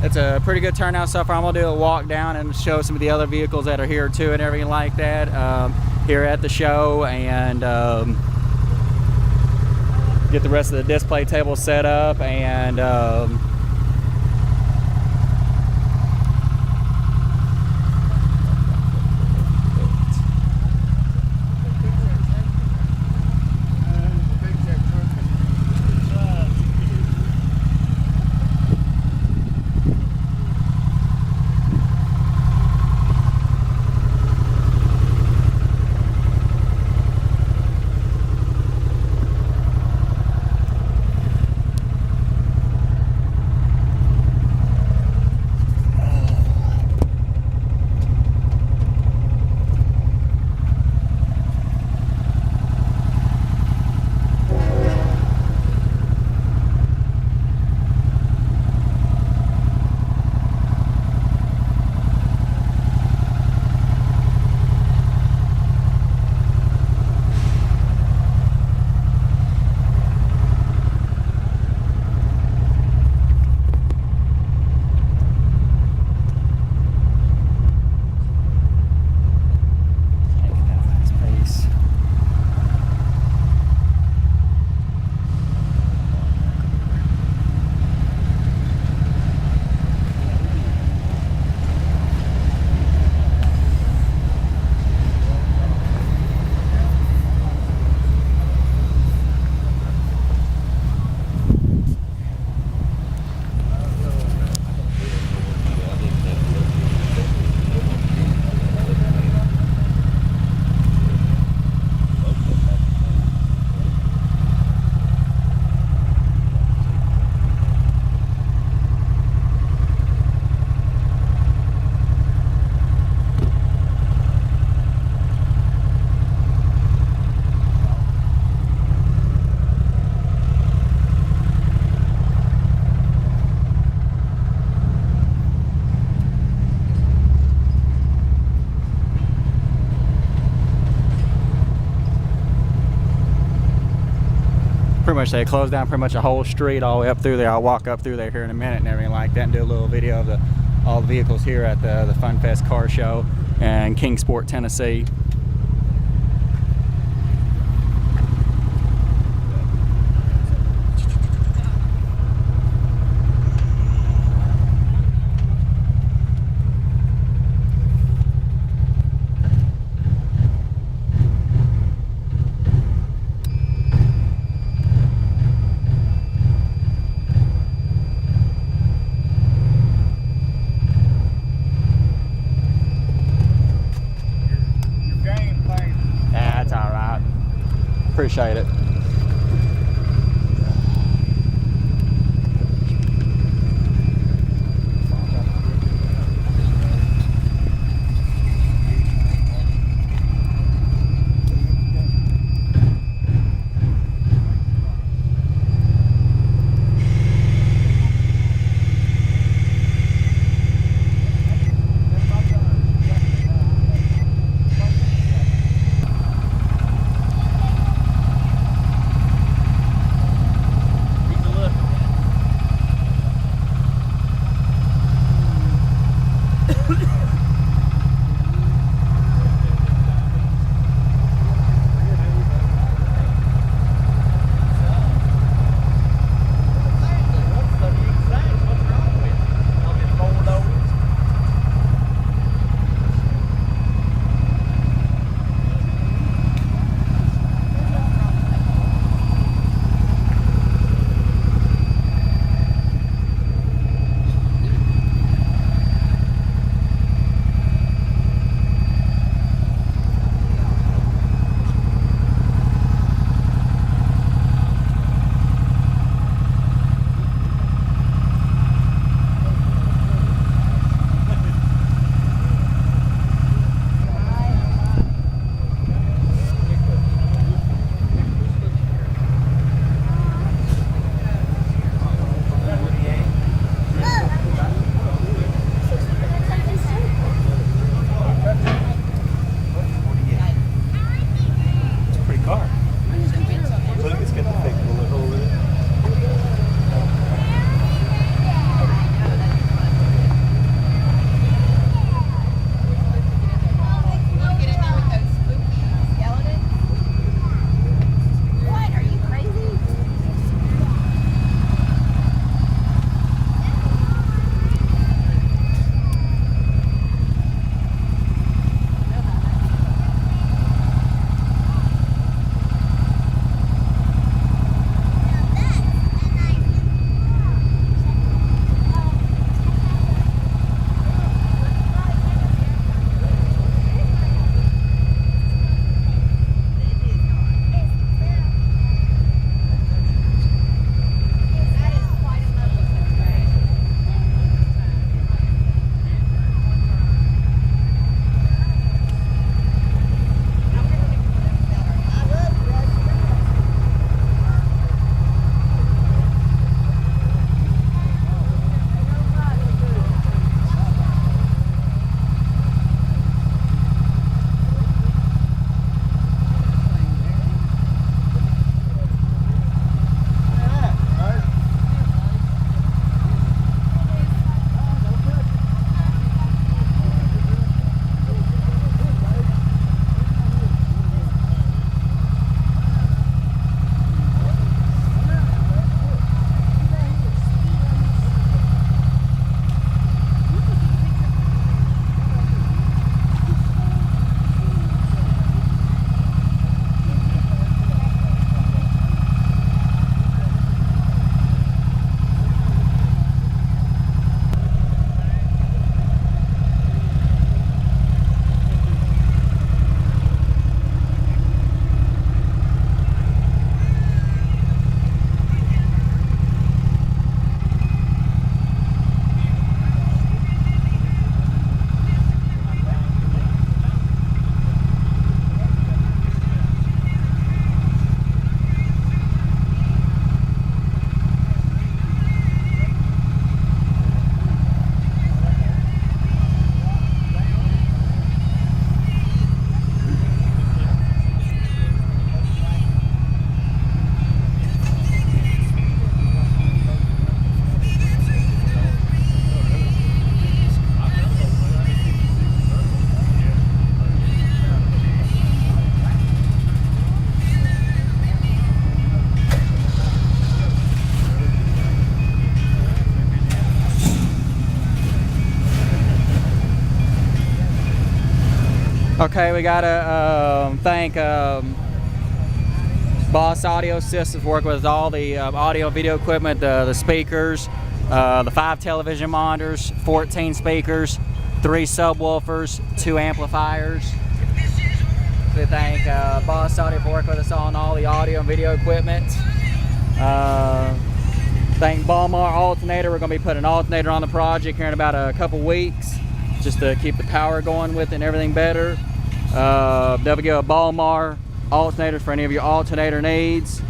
it's a pretty good turnout so far. I'm gonna do a walk down and show some of the other vehicles that are here too and everything like that here at the show, and get the rest of the display table set up, and pretty much they closed down pretty much a whole street all the way up through there. I'll walk up through there here in a minute and everything like that and do a little video of all the vehicles here at the Fun Fest car show in Kingsport, Tennessee. Appreciate it. Okay, we gotta thank Boss Audio Systems, work with all the audio video equipment, the speakers, the 5 television monitors, 14 speakers, 3 subwoofers, 2 amplifiers. We thank Boss Audio for working with us on all the audio and video equipment. Thank Balmar Alternator. We're going to be putting an alternator on the project here in about a couple weeks, just to keep the power going with it and everything better. Never give a Balmar alternator for any of your alternator needs.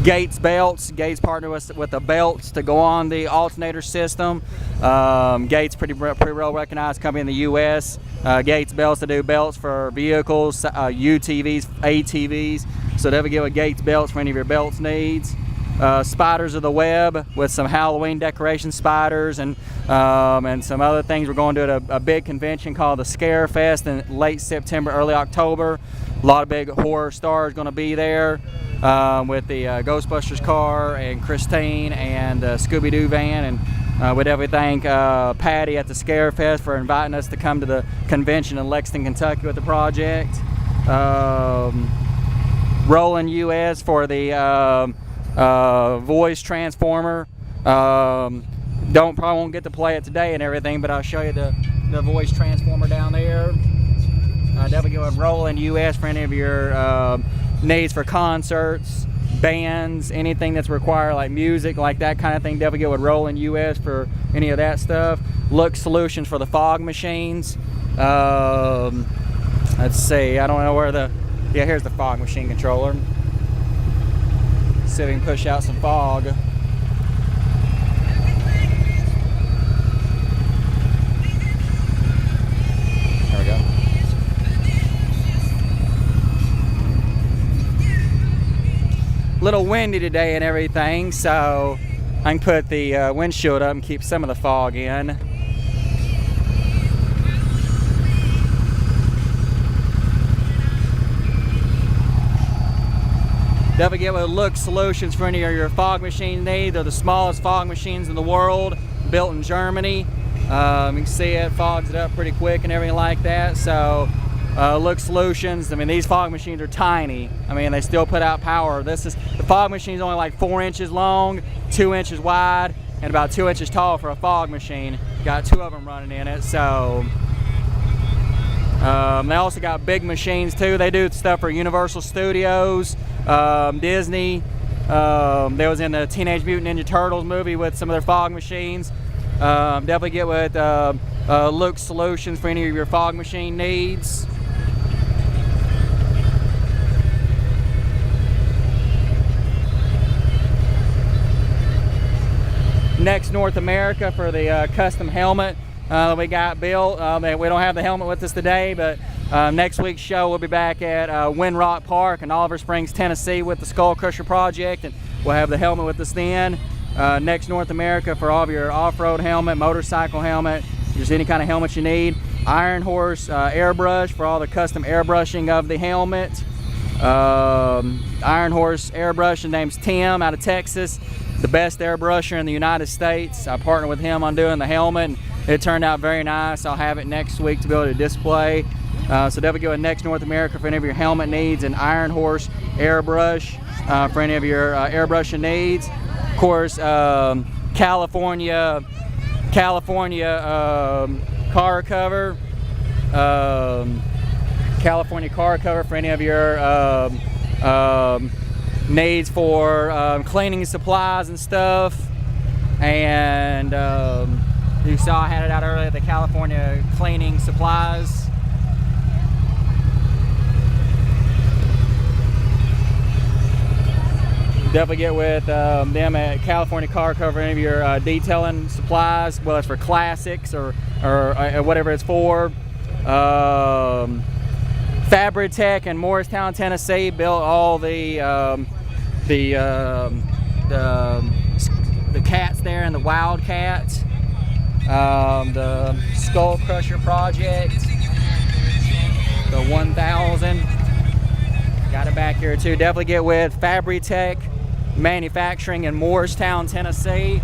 Gates belts. Gates partner with the belts to go on the alternator system. Gates pretty well recognized company in the U.S. Gates belts to do belts for vehicles, UTVs, ATVs. So definitely get with Gates belts for any of your belts needs. Spiders of the web with some Halloween decoration spiders and some other things. We're going to a big convention called the Scare Fest in late September, early October. A lot of big horror stars going to be there with the Ghostbusters car and Christine and Scooby-Doo van. And we'd definitely thank Patty at the Scare Fest for inviting us to come to the convention in Lexington, Kentucky with the project. Roland US for the voice transformer. Probably won't get to play it today and everything, but I'll show you the voice transformer down there. Definitely go with Roland US for any of your needs for concerts, bands, anything that's required like music, like that kind of thing. Definitely go with Roland US for any of that stuff. Look Solutions for the fog machines. Let's see, I don't know where yeah, here's the fog machine controller. See if we can push out some fog. There we go. Little windy today and everything, so I can put the windshield up and keep some of the fog in. Definitely get with Look Solutions for any of your fog machine needs. They're the smallest fog machines in the world, built in Germany. You can see it fogs it up pretty quick and everything like that. So Look Solutions, I mean, these fog machines are tiny. I mean, they still put out power. The fog machine is only like 4 inches long, 2 inches wide, and about 2 inches tall for a fog machine. Got 2 of them running in it. So they also got big machines too. They do stuff for Universal Studios, Disney. They was in the Teenage Mutant Ninja Turtles movie with some of their fog machines. Definitely get with Look Solutions for any of your fog machine needs. Nexx North America for the custom helmet that we got built. We don't have the helmet with us today, but next week's show we'll be back at Windrock Park in Oliver Springs, Tennessee with the Skull Crusher project, and we'll have the helmet with us then. Nexx North America for all of your off-road helmet, motorcycle helmet, just any kind of helmet you need. Iron Horse Airbrush for all the custom airbrushing of the helmet. Iron Horse Airbrush, his name's Tim out of Texas, the best airbrusher in the United States. I partnered with him on doing the helmet, and it turned out very nice. I'll have it next week to be able to display. So definitely go with Nexx North America for any of your helmet needs, and Iron Horse Airbrush for any of your airbrushing needs. Of course, California car cover. California car cover for any of your needs for cleaning supplies and stuff. And you saw I had it out earlier, the California cleaning supplies. Definitely get with them at California Car Cover, any of your detailing supplies, whether it's for classics or whatever it's for. FabriTech in Morristown, Tennessee built all the cats there in the Wildcat. The Skull Crusher project, the 1000. Got it back here too. Definitely get with FabriTech Manufacturing in Morristown, Tennessee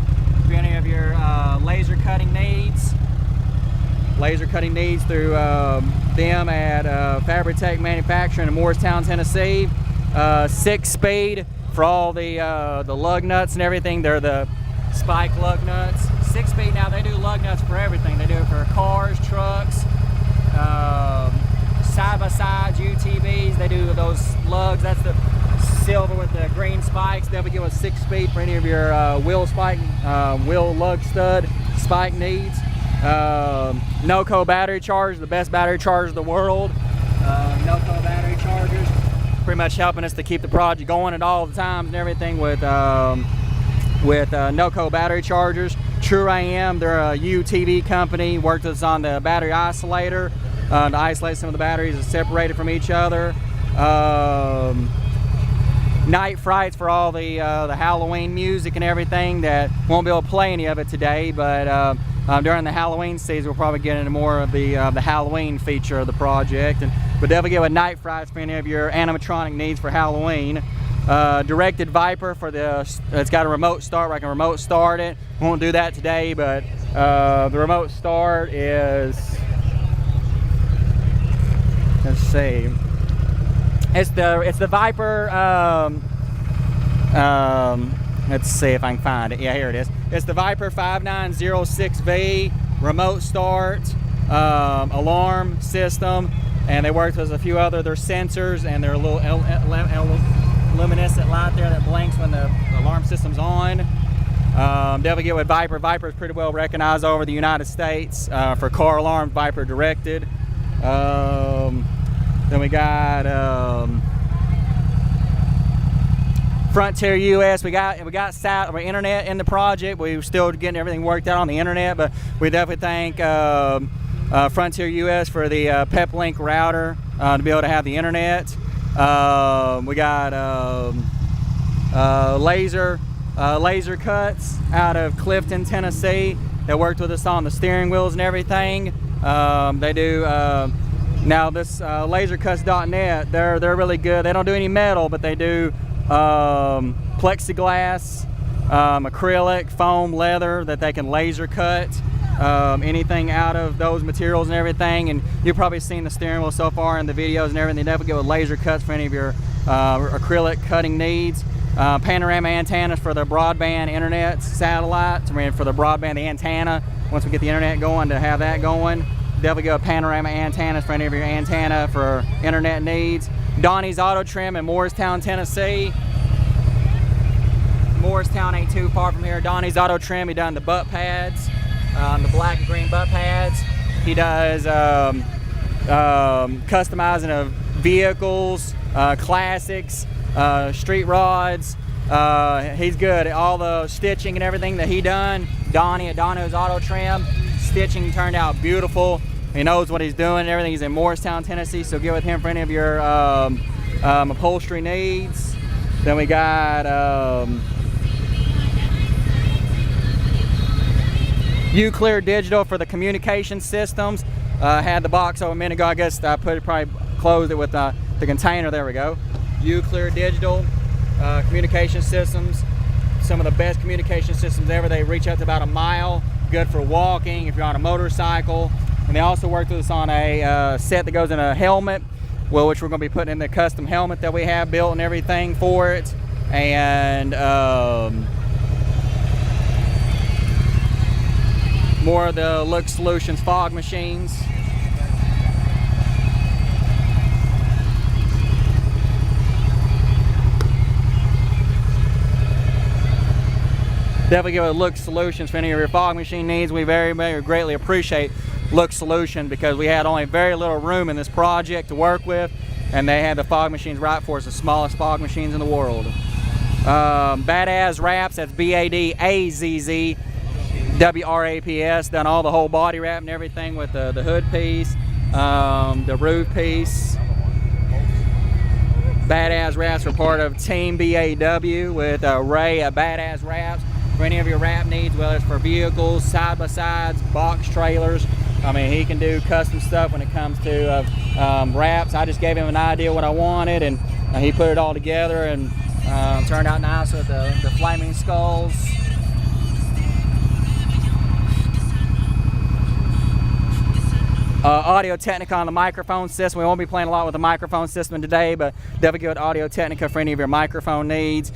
for any of your laser cutting needs. laser cutting needs through them at FabriTech Manufacturing in Morristown, Tennessee. 6-speed for all the lug nuts and everything. They're the spike lug nuts. 6-speed now, they do lug nuts for everything. They do it for cars, trucks, side-by-sides, UTVs. They do those lugs. That's the silver with the green spikes. They'll be giving 6-speed for any of your wheel lug stud spike needs. NOCO battery chargers, the best battery chargers in the world. NOCO battery chargers, pretty much helping us to keep the project going at all the times and everything with NOCO battery chargers. True AM, they're a UTV company, worked with us on the battery isolator to isolate some of the batteries and separate it from each other. Night frights for all the Halloween music and everything that won't be able to play any of it today, but during the Halloween season we'll probably get into more of the Halloween feature of the project, and we'll definitely give a night frights for any of your animatronic needs for Halloween. Directed Viper for it's got a remote start where I can remote start it. Won't do that today, but the remote start is, let's see, it's the Viper, let's see if I can find it. Yeah, here it is. It's the Viper 5906V remote start alarm system, and they worked with a few other their sensors and their little luminescent light there that blinks when the alarm system's on. Definitely get with Viper. Viper is pretty well recognized over the United States for car alarms. Viper directed. Then we got Frontier US. We got internet in the project. We're still getting everything worked out on the internet, but we definitely thank Frontier US for the PepLink router to be able to have the internet. We got laser cuts out of Clifton, Tennessee, that worked with us on the steering wheels and everything. They do now this lasercuts.net. They're really good. They don't do any metal, but they do plexiglass, acrylic, foam, leather that they can laser cut. Anything out of those materials and everything, and you've probably seen the steering wheel so far in the videos and everything. They definitely go with laser cuts for any of your acrylic cutting needs. Panorama antennas for the broadband internet satellites. I mean, for the broadband, the antenna, once we get the internet going, to have that going. Definitely go with panorama antennas for any of your antenna for internet needs. Donnie's Auto Trim in Morristown, Tennessee. Morristown ain't too far from here. Donnie's Auto Trim, he done the butt pads. The black and green butt pads. He does customizing of vehicles, classics, street rods. He's good at all the stitching and everything that he done. Donnie at Donnie's Auto Trim. Stitching turned out beautiful. He knows what he's doing and everything. He's in Morristown, Tennessee, so get with him for any of your upholstery needs. Then we got Uclear Digital for the communication systems. Had the box over a minute ago. I guess I probably closed it with the container. There we go. Uclear Digital communication systems. Some of the best communication systems ever. They reach out to about a mile. Good for walking if you're on a motorcycle. And they also worked with us on a set that goes in a helmet, well, which we're going to be putting in the custom helmet that we have built and everything for it. And more of the Look Solutions fog machines. Definitely give it Look Solutions for any of your fog machine needs. We very, very greatly appreciate Look Solution because we had only very little room in this project to work with, and they had the fog machines right for us, the smallest fog machines in the world. Badass Wraps, that's B-A-D-A-Z-Z W-R-A-P-S, done all the whole body wrap and everything with the hood piece, the roof piece. Badass Wraps are part of Team BAW with Ray at Badass Wraps for any of your wrap needs, whether it's for vehicles, side-by-sides, box trailers. I mean, he can do custom stuff when it comes to wraps. I just gave him an idea what I wanted, and he put it all together and turned out nice with the flaming skulls. Audio Technica on the microphone system. We won't be playing a lot with the microphone system today, but definitely good Audio Technica for any of your microphone needs.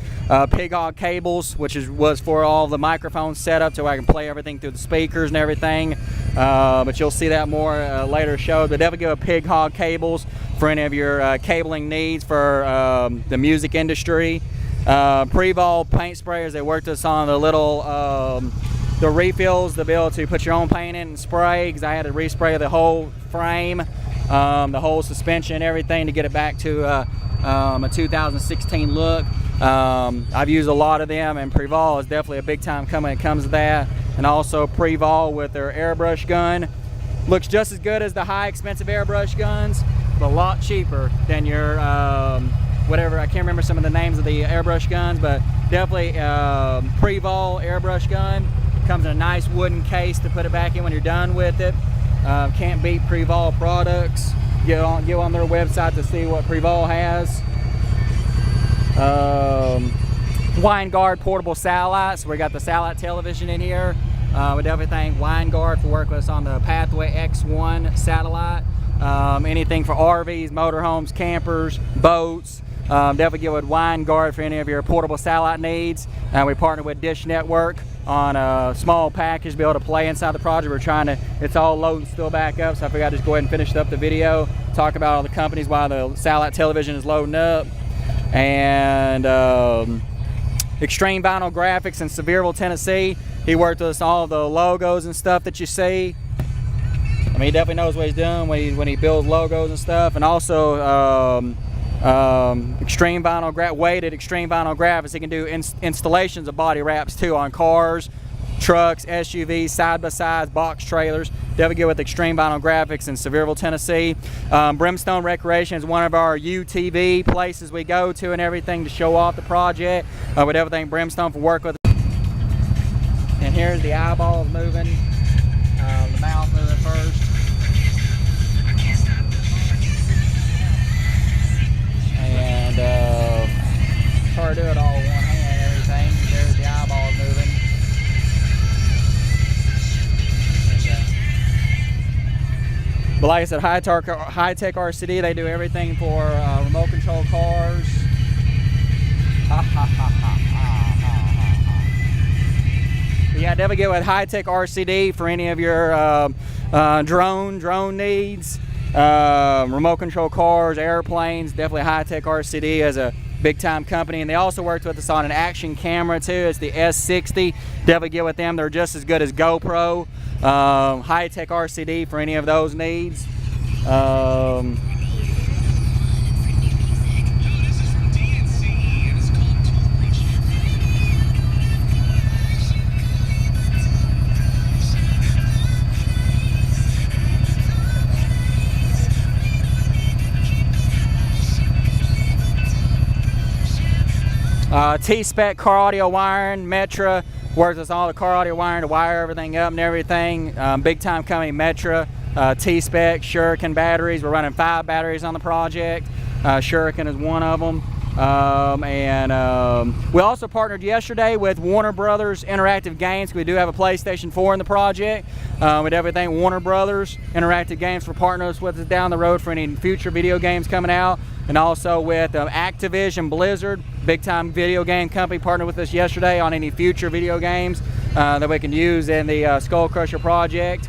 Pig hog cables, which was for all the microphone setup, so I can play everything through the speakers and everything. But you'll see that more later show. But definitely good pig hog cables for any of your cabling needs for the music industry. Pre-vol paint sprayers. They worked us on the little the refills to be able to put your own paint in and spray, because I had to respray the whole frame, the whole suspension and everything to get it back to a 2016 look. I've used a lot of them, and Pre-vol is definitely a big time coming when it comes to that. And also Pre-vol with their airbrush gun. Looks just as good as the high expensive airbrush guns, but a lot cheaper than your whatever, I can't remember some of the names of the airbrush guns, but definitely Pre-vol airbrush gun. Comes in a nice wooden case to put it back in when you're done with it. Can't beat Pre-vol products. Go on their website to see what Pre-vol has. Winegard portable satellites. We got the satellite television in here. We definitely thank Winegard for working with us on the Pathway X1 satellite. Anything for RVs, motorhomes, campers, boats. Definitely get with Winegard for any of your portable satellite needs. We partner with Dish Network on a small package to be able to play inside the project. We're trying to, it's all loading still back up, so I figured I'd just go ahead and finish up the video, talk about all the companies while the satellite television is loading up. And Extreme Vinyl Graphics in Sevierville, Tennessee. He worked with us on all the logos and stuff that you see. I mean, he definitely knows what he's doing when he builds logos and stuff. And also Extreme Vinyl weighted Extreme Vinyl Graphics. He can do installations of body wraps too on cars, trucks, SUVs, side-by-sides, box trailers. Definitely get with Extreme Vinyl Graphics in Sevierville, Tennessee. Brimstone Recreation is one of our UTV places we go to and everything to show off the project. With everything Brimstone for work with. And here's the eyeballs moving, the mouth moving first. And it's hard to do it all with one hand and everything. There's the eyeballs moving. But like I said, high-tech RCD, they do everything for remote control cars. But yeah, definitely get with high-tech RCD for any of your drone needs. Remote control cars, airplanes. Definitely high-tech RCD as a big-time company. And they also worked with us on an action camera too. It's the S60. Definitely get with them. They're just as good as GoPro. High-tech RCD for any of those needs. T-Spec car audio wiring, Metra works with all the car audio wiring to wire everything up and everything. Big time company, Metra. T-Spec, Shuriken batteries. We're running 5 batteries on the project. Shuriken is one of them. We also partnered yesterday with Warner Brothers Interactive Games. We do have a PlayStation 4 in the project. With everything Warner Brothers Interactive Games for partners with us down the road for any future video games coming out. And also with Activision Blizzard, big time video game company, partnered with us yesterday on any future video games that we can use in the Skull Crusher project.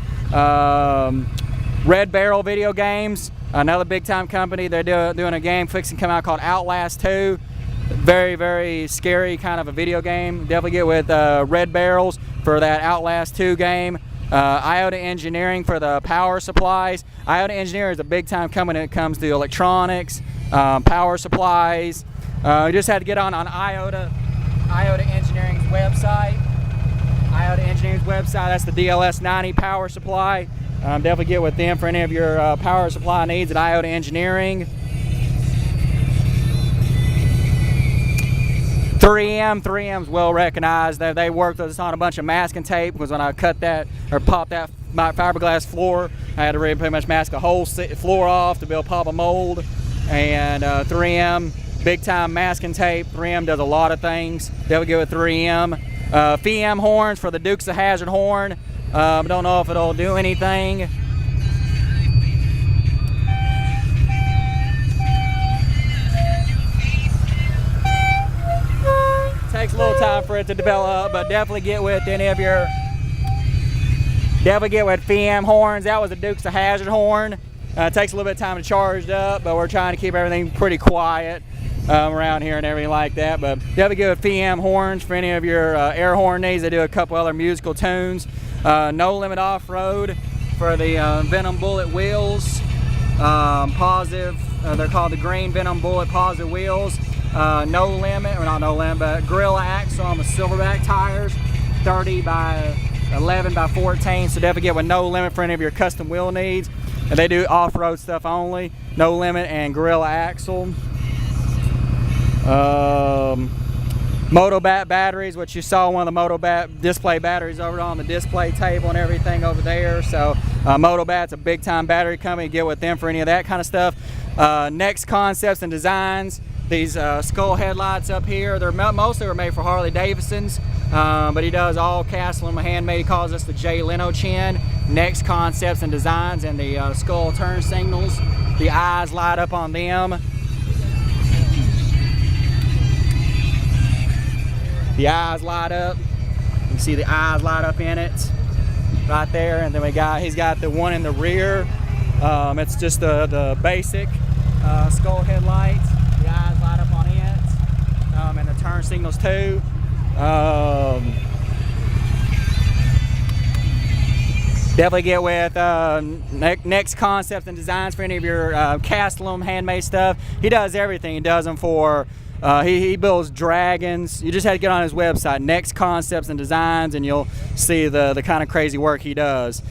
Red Barrel Video Games, another big time company. They're doing a game fixing come out called Outlast 2. Very, very scary kind of a video game. Definitely get with Red Barrels for that Outlast 2 game. Iota Engineering for the power supplies. Iota Engineering is a big time company when it comes to electronics, power supplies. We just had to get on Iota Engineering's website. Iota Engineering's website, that's the DLS90 power supply. Definitely get with them for any of your power supply needs at Iota Engineering. 3M's well recognized. They worked with us on a bunch of masking tape, because when I cut that or popped that my fiberglass floor, I had to really pretty much mask a whole floor off to be able to pop a mold. And 3M, big time masking tape. 3M does a lot of things. They'll go with 3M. FEM horns for the Dukes of Hazzard horn. Don't know if it'll do anything. takes a little time for it to develop, but definitely get with any of your, definitely get with FM horns. That was a Dukes of Hazzard horn. It takes a little bit of time to charge it up, but we're trying to keep everything pretty quiet around here and everything like that. But definitely good with FM horns for any of your air horn needs. They do a couple other musical tunes. No Limit Off-Road for the Venom Bullet wheels. Positive, they're called the Green Venom Bullet Positive wheels. No Limit, or not No Limit, but Gorilla Axle on the Silverback tires. 30 by 11 by 14. So definitely get with No Limit for any of your custom wheel needs. And they do off-road stuff only. No Limit and Gorilla Axle. Motobat batteries, which you saw one of the Motobat display batteries over on the display table and everything over there. So Motobat's a big time battery company. Get with them for any of that kind of stuff. Nexx Concepts and Designs. These skull headlights up here, they're mostly were made for Harley Davidsons, but he does all cast aluminum handmade. He calls us the Jay Leno chin. Nexx Concepts and Designs, and the skull turn signals. The eyes light up on them. The eyes light up. You can see the eyes light up in it right there. And then he's got the one in the rear. It's just the basic skull headlights. The eyes light up on it, and the turn signals too. Definitely get with Nexx Concepts and Designs for any of your cast aluminum handmade stuff. He does everything. He does them for, he builds dragons. You just had to get on his website, Nexx Concepts and Designs, and you'll see the kind of crazy work he does.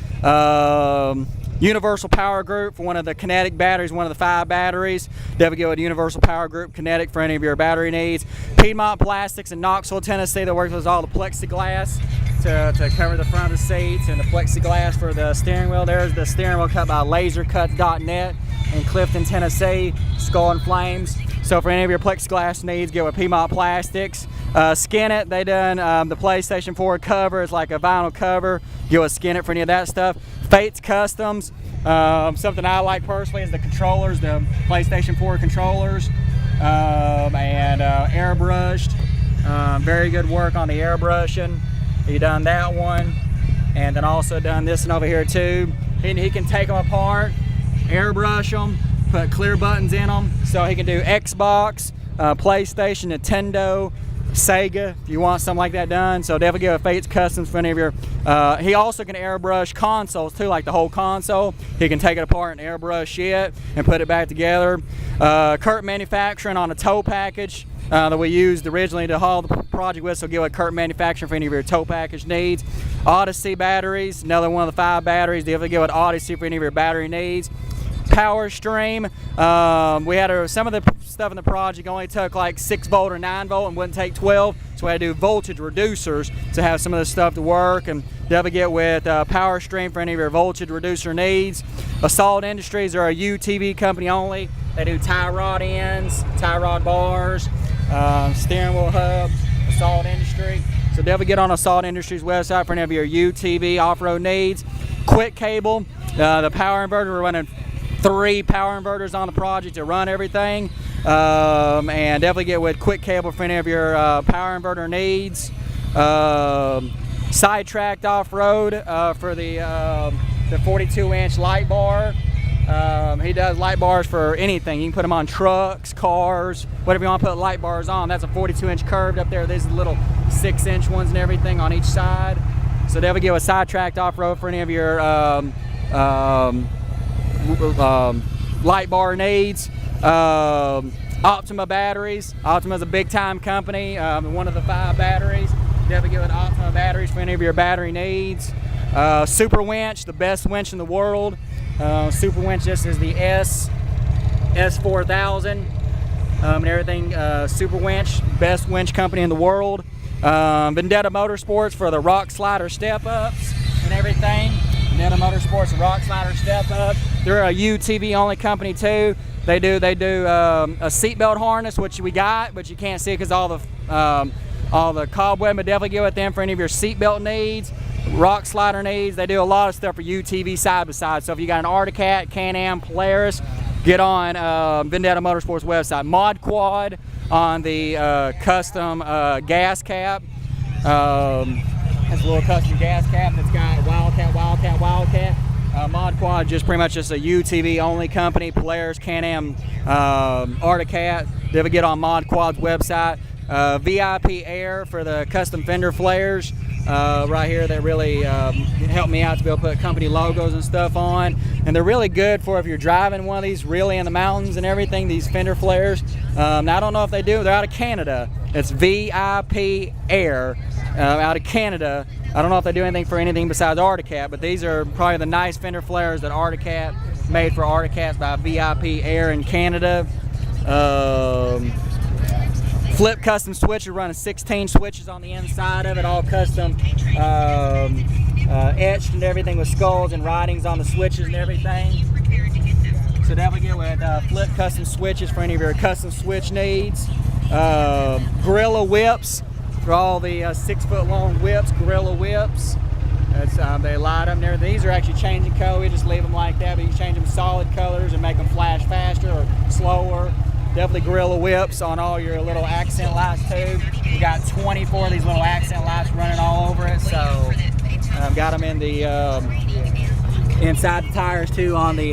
Universal Power Group for one of the kinetic batteries, one of the 5 batteries. Definitely go with Universal Power Group Kinetic for any of your battery needs. Piedmont Plastics in Knoxville, Tennessee, that works with all the plexiglass to cover the front of the seats, and the plexiglass for the steering wheel. There's the steering wheel cut by lasercuts.net in Clifton, Tennessee. Skull and Flames. So for any of your plexiglass needs, go with Piedmont Plastics. Skin It, they done the PlayStation 4 cover. It's like a vinyl cover. Go with Skin It for any of that stuff. Fates Customs. Something I like personally is the controllers, the PlayStation 4 controllers, and airbrushed. Very good work on the airbrushing. He done that one, and then also done this one over here too. He can take them apart, airbrush them, put clear buttons in them, so he can do Xbox, PlayStation, Nintendo, Sega, if you want something like that done. So definitely give a Fates Customs for any of your, he also can airbrush consoles too, like the whole console. He can take it apart and airbrush it and put it back together. Kurt Manufacturing on a tow package that we used originally to haul the project with, so give a Kurt Manufacturing for any of your tow package needs. Odyssey batteries, another one of the 5 batteries. Definitely give it Odyssey for any of your battery needs. Power Stream, we had some of the stuff in the project only took like 6 volt or 9 volt and wouldn't take 12, so we had to do voltage reducers to have some of this stuff to work. And definitely get with Power Stream for any of your voltage reducer needs. Assault Industries are a UTV company only. They do tie rod ends, tie rod bars, steering wheel hubs. Assault Industry. So definitely get on Assault Industries website for any of your UTV off-road needs. Quick Cable, the power inverter, we're running 3 power inverters on the project to run everything, and definitely get with Quick Cable for any of your power inverter needs. Sidetracked Off-Road for the 42-inch light bar. He does light bars for anything. You can put them on trucks, cars, whatever you want to put light bars on. That's a 42-inch curved up there. There's little 6-inch ones and everything on each side. So definitely get with Sidetracked Off-Road for any of your light bar needs. Optima batteries. Optima's a big time company, one of the 5 batteries. Definitely get with Optima batteries for any of your battery needs. Super Winch, the best winch in the world. Super Winch, this is the S4000 and everything. Super Winch, best winch company in the world. Vendetta Motorsports for the rock slider step ups and everything. Vendetta Motorsports, rock slider step ups. They're a UTV only company too. They do a seatbelt harness, which we got, but you can't see it because all the cobweb. But definitely get with them for any of your seatbelt needs, rock slider needs. They do a lot of stuff for UTV side by side. So if you got an Articat, Can-Am, Polaris, get on Vendetta Motorsports website. Mod Quad, on the custom gas cap. Has a little custom gas cap that's got Wildcat, Wildcat, Wildcat. Mod Quad just pretty much just a UTV only company. Polaris, Can-Am, Arcticat. They would get on Mod Quad's website. VIP Air for the custom fender flares right here that really helped me out to be able to put company logos and stuff on. And they're really good for if you're driving one of these really in the mountains and everything, these fender flares. Now I don't know if they do, they're out of Canada. It's VIP Air out of Canada. I don't know if they do anything for anything besides Arcticat, but these are probably the nice fender flares that Arcticat made for Arcticats by VIP Air in Canada. Flip custom switcher, running 16 switches on the inside of it, all custom etched and everything with skulls and writings on the switches and everything. So definitely get with flip custom switches for any of your custom switch needs. Gorilla whips for all the 6-foot long whips, Gorilla whips. That's, they light them there. These are actually changing color. We just leave them like that, but you can change them solid colors and make them flash faster or slower. Definitely Gorilla whips on all your little accent lights too. We got 24 of these little accent lights running all over it. So got them in the inside the tires too on the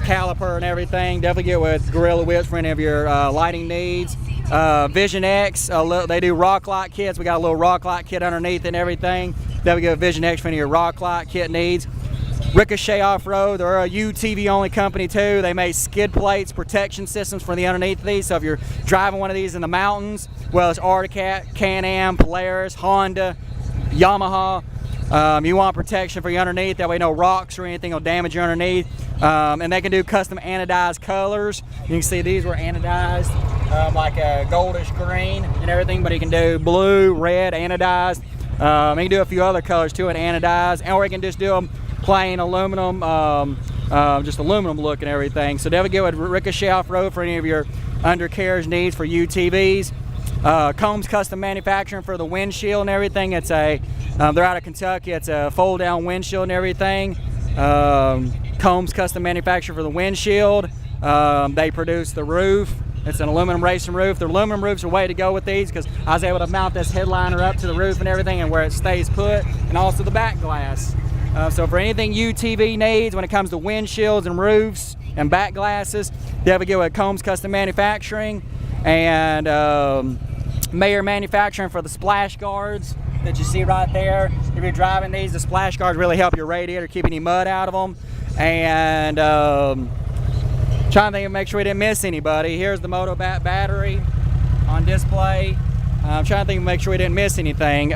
caliper and everything. Definitely get with Gorilla whips for any of your lighting needs. Vision X, they do rock light kits. We got a little rock light kit underneath and everything. Definitely get Vision X for any of your rock light kit needs. Ricochet Off-Road, they're a UTV only company too. They make skid plates, protection systems for the underneath of these. So if you're driving one of these in the mountains, well, it's Arcticat, Can-Am, Polaris, Honda, Yamaha. You want protection for your underneath, that way no rocks or anything will damage your underneath. And they can do custom anodized colors. You can see these were anodized, like a goldish green and everything, but you can do blue, red, anodized. You can do a few other colors too and anodized, or you can just do them plain aluminum, just aluminum look and everything. So definitely get with Ricochet Off-Road for any of your undercarriage needs for UTVs. Combs Custom Manufacturing for the windshield and everything. It's a, they're out of Kentucky. It's a fold down windshield and everything. Combs Custom Manufacturing for the windshield. They produce the roof. It's an aluminum racing roof. The aluminum roofs are way to go with these because I was able to mount this headliner up to the roof and everything, and where it stays put, and also the back glass. So for anything UTV needs when it comes to windshields and roofs and back glasses, definitely get with Combs Custom Manufacturing. And Mayer Manufacturing for the splash guards that you see right there. If you're driving these, the splash guards really help your radiator, keep any mud out of them. And trying to think of make sure we didn't miss anybody. Here's the Motobat battery on display. I'm trying to think of make sure we didn't miss anything.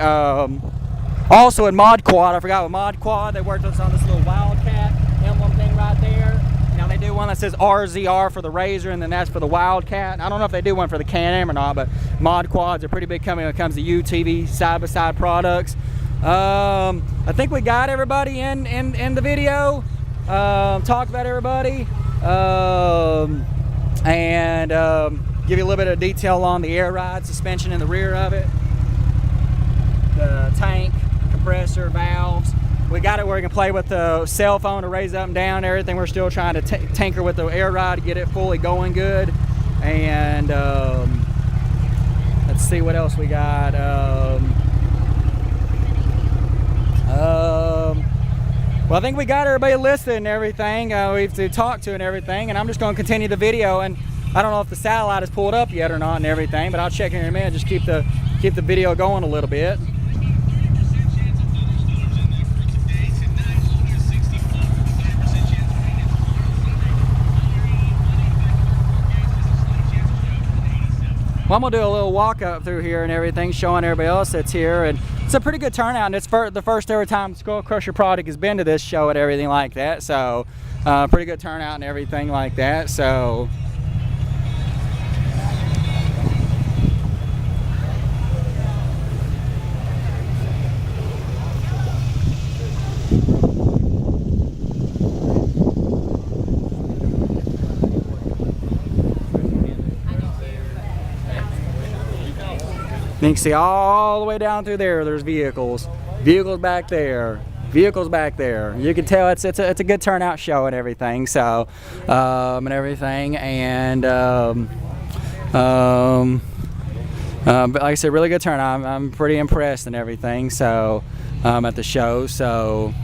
Also in Mod Quad, I forgot with Mod Quad, they worked with us on this little Wildcat emblem thing right there. Now they do one that says RZR for the Razor, and then that's for the Wildcat. I don't know if they do one for the Can-Am or not, but Mod Quad's a pretty big company when it comes to UTV side-by-side products. I think we got everybody in the video. Talked about everybody. And give you a little bit of detail on the air ride suspension in the rear of it. The tank, compressor, valves. We got it where we can play with the cell phone to raise up and down and everything. We're still trying to tinker with the air ride to get it fully going good. And let's see what else we got. Well, I think we got everybody listed and everything. We've talked to and everything, and I'm just going to continue the video. And I don't know if the satellite is pulled up yet or not and everything, but I'll check in a minute. Just keep the video going a little bit. Well, I'm gonna do a little walk up through here and everything, showing everybody else that's here, and it's a pretty good turnout. And it's the first ever time Skull Crusher product has been to this show and everything like that. So, pretty good turnout and everything like that. So. You can see all the way down through there, there's vehicles. Vehicles back there. Vehicles back there. You can tell it's a good turnout show and everything. So, and everything. And, But like I said, really good turnout. I'm pretty impressed and everything. So at the show. So.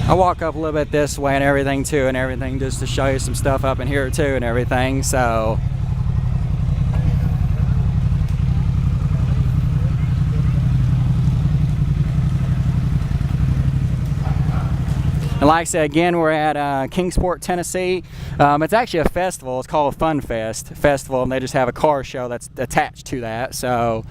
I walk up a little bit this way and everything too, and everything, just to show you some stuff up in here too and everything. So and like I said, again, we're at Kingsport, Tennessee. It's actually a festival. It's called Fun Festival, and they just have a car show that's attached to that. So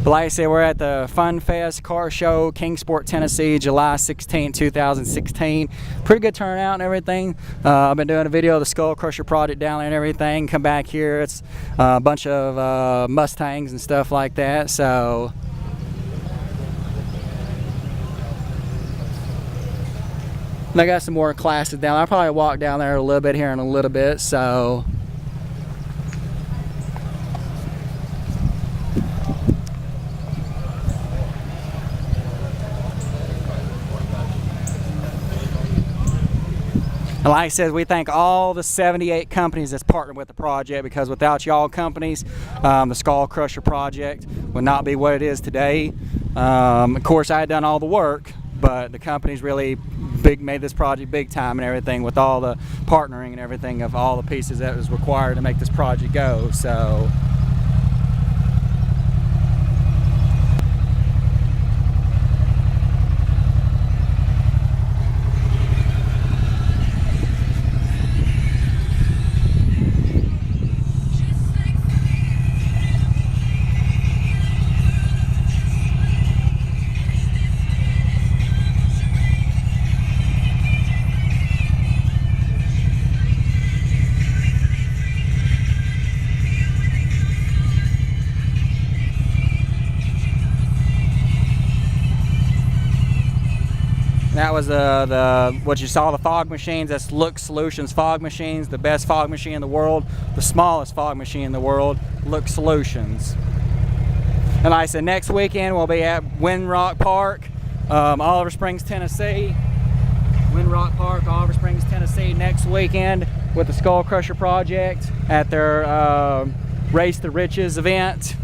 but like I said, we're at the Fun Fest Car Show, Kingsport, Tennessee, July 16, 2016. Pretty good turnout and everything. I've been doing a video of the Skull Crusher project down there and everything. Come back here, it's a bunch of Mustangs and stuff like that. So they got some more classes down. I'll probably walk down there a little bit here in a little bit. So. And like I said, we thank all the 78 companies that's partnered with the project, because without y'all companies, the Skull Crusher project would not be what it is today. Of course, I had done all the work, but the companies really made this project big time and everything, with all the partnering and everything of all the pieces that was required to make this project go. So. That was what you saw, the fog machines. That's Look Solutions fog machines, the best fog machine in the world, the smallest fog machine in the world, Look Solutions. And like I said, next weekend we'll be at Windrock Park, Oliver Springs, Tennessee. Windrock Park, Oliver Springs, Tennessee, next weekend with the Skull Crusher project at their Race to Riches event.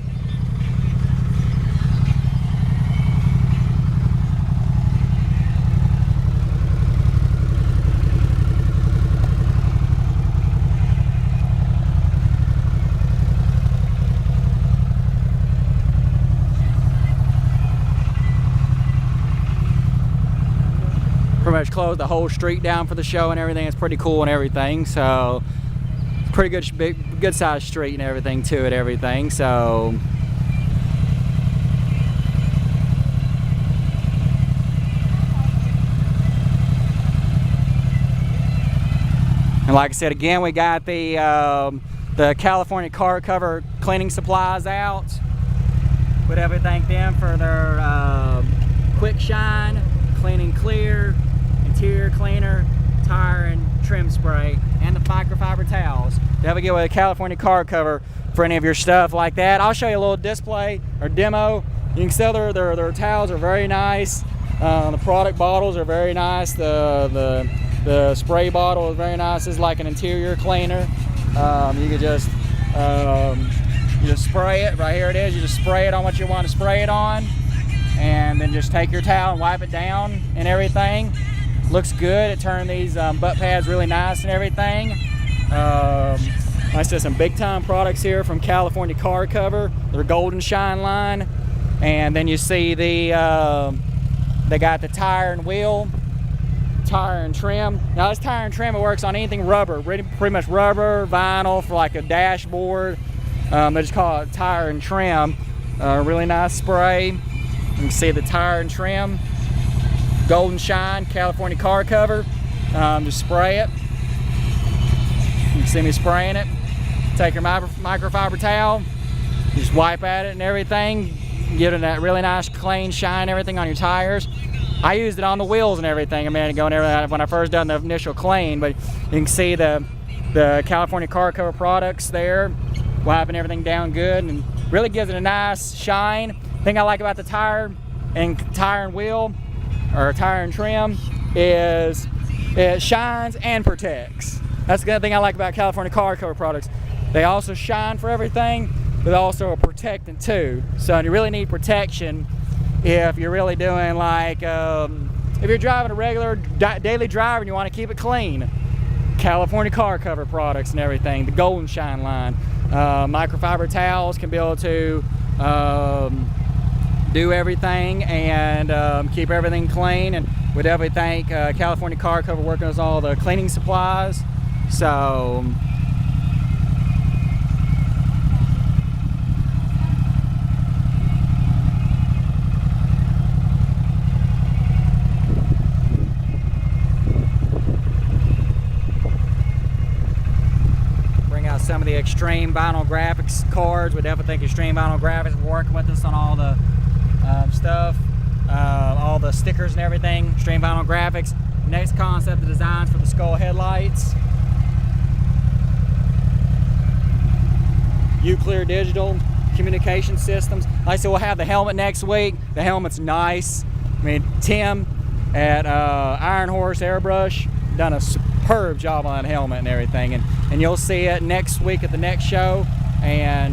Pretty much closed the whole street down for the show and everything. It's pretty cool and everything. So pretty good sized street and everything too and everything. So and like I said, again, we got the California car cover cleaning supplies out. Put everything in for their quick shine, cleaning clear, interior cleaner, tire and trim spray, and the microfiber towels. Definitely get with a California car cover for any of your stuff like that. I'll show you a little display or demo. You can see their towels are very nice. The product bottles are very nice. The spray bottle is very nice. It's like an interior cleaner. You can just spray it. Right here it is. You just spray it on what you want to spray it on, and then just take your towel and wipe it down and everything. Looks good. It turned these butt pads really nice and everything. Like I said, some big time products here from California Car Cover, their Golden Shine line. And then you see they got the tire and wheel tire and trim. Now this tire and trim, it works on anything rubber, pretty much rubber, vinyl for like a dashboard. They just call it tire and trim. Really nice spray. You can see the tire and trim, Golden Shine California car cover. Just spray it. You can see me spraying it. Take your microfiber towel, just wipe at it and everything, get it that really nice clean shine, everything on your tires. I used it on the wheels and everything a minute ago and everything when I first done the initial clean, but you can see the California car cover products there, wiping everything down good, and really gives it a nice shine. The thing I like about the tire and wheel, or tire and trim, is it shines and protects. That's the other thing I like about California car cover products. They also shine for everything, but also are protectant too. So you really need protection if you're really doing like, if you're driving a regular daily driver and you want to keep it clean. California car cover products and everything, the Golden Shine line. Microfiber towels can be able to do everything and keep everything clean. And we definitely thank California car cover working with all the cleaning supplies. So some of the Extreme Vinyl Graphics cards. We definitely think Extreme Vinyl Graphics are working with us on all the stuff, all the stickers and everything. Extreme Vinyl Graphics. Next concept, the designs for the skull headlights. Uclear Digital communication systems. Like I said, we'll have the helmet next week. The helmet's nice. I mean, Tim at Iron Horse Airbrush done a superb job on that helmet and everything, and you'll see it next week at the next show. And